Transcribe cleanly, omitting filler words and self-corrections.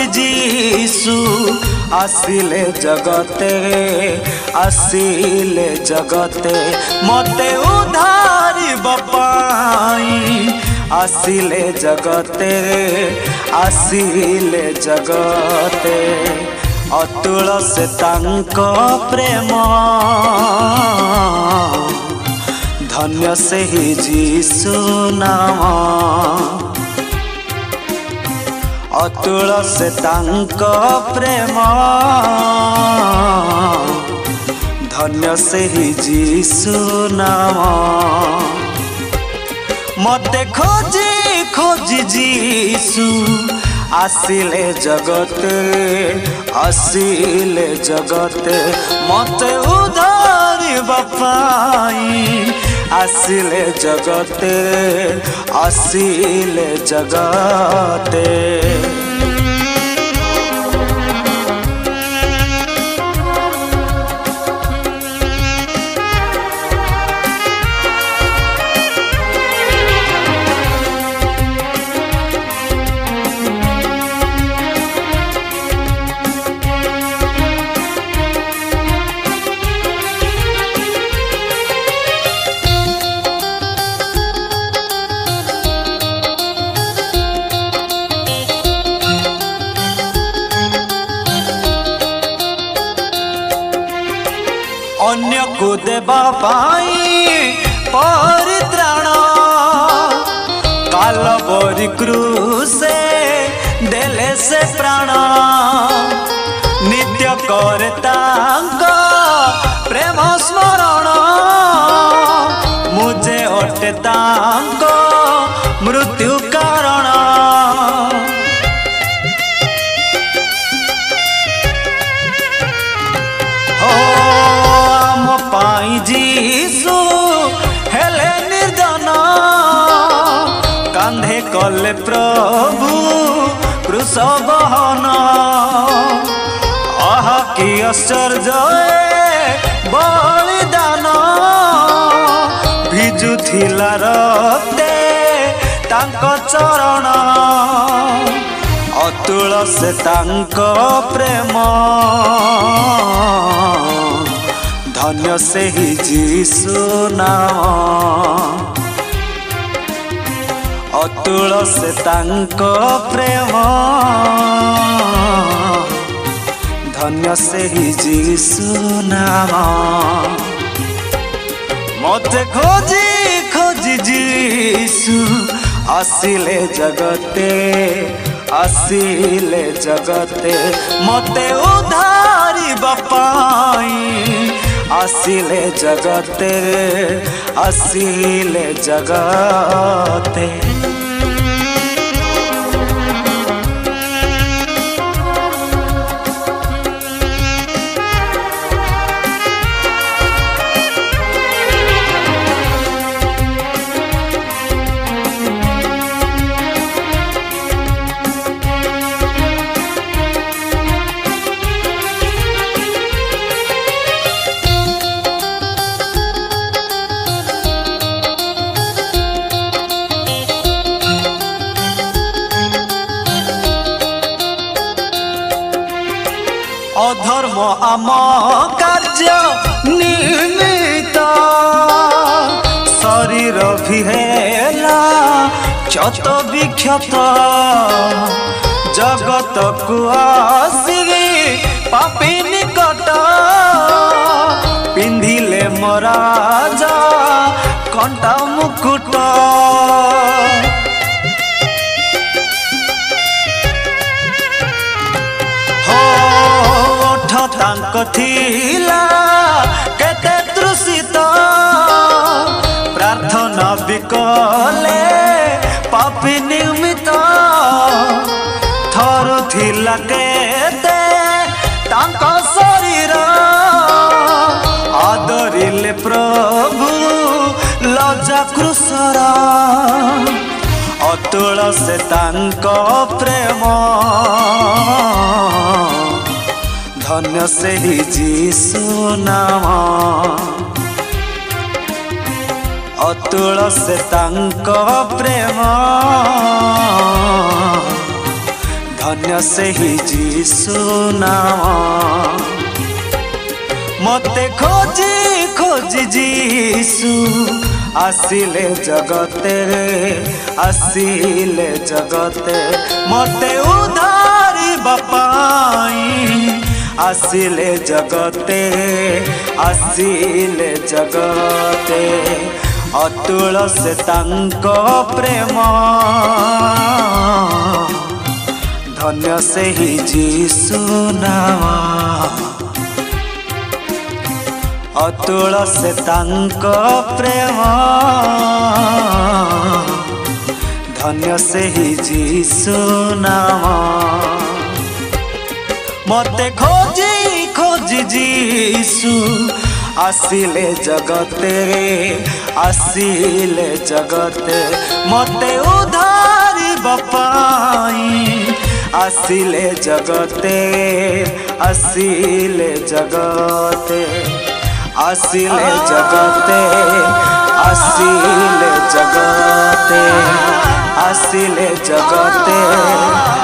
खोजी जीसु आसिले जगते मते उधारी बपाई आसिले जगते अतुल से तांको प्रेम धन्य से ही जीसु नाम अतुल से तांको प्रेम धन्य से ही जीसु नाम मते खोजी खोजी जीसु आसिले जगते मते उधारी बपाई आसिले जगते अन्य को देवा पाई परित्राण कालवरी क्रूसे देले से प्राण नित्य करता प्रेम स्मरण मुझे अटे तांको मृत्यु कारण पाई जीसु हेले निर्धन कांधे कले प्रभु क्रूस बहन आहा कि आश्चर्य बलिदान भिजुथिला रक्ते तांको चरण अतुल से तांको प्रेम धन्य से ही जीसु नाम अतुल से तांको प्रेम धन्य से ही जीसु नाम मते खोजी खोजी जीसु आसिले जगते मते उधारी बपाई आसिले जगते अधर्म आम कार्य निमित्त शरीर विहेला क्षत विक्षत जगत को आसी पापी निकट पिंधिले मराजा कंटा मुकुट तांको थिला केते तृषित प्रार्थना बिकले पापी निमित थरु थिला केते तांको शरीर आदरिले प्रभु लज्जा क्रूसर अतुल से तांको प्रेम धन्य से ही जीसु नाम अतुल से तांको प्रेम धन्य से ही जीसु नाम मते खोजी खोजी जीसु आसिले जगते आसिले जगते मते उधारी बापाई आसिले जगते आसिले जगते अतुल से तांको प्रेम धन्य से ही जीसु नाम अतुल से तांको प्रेम धन्य से ही जीसु नाम मते खोजी खोजी जीसु आसिले जगते आसिले जगते मते उधारी बापाई आसिले जगते आसिले जगते आसिले जगते आसिले जगते आसिले जगते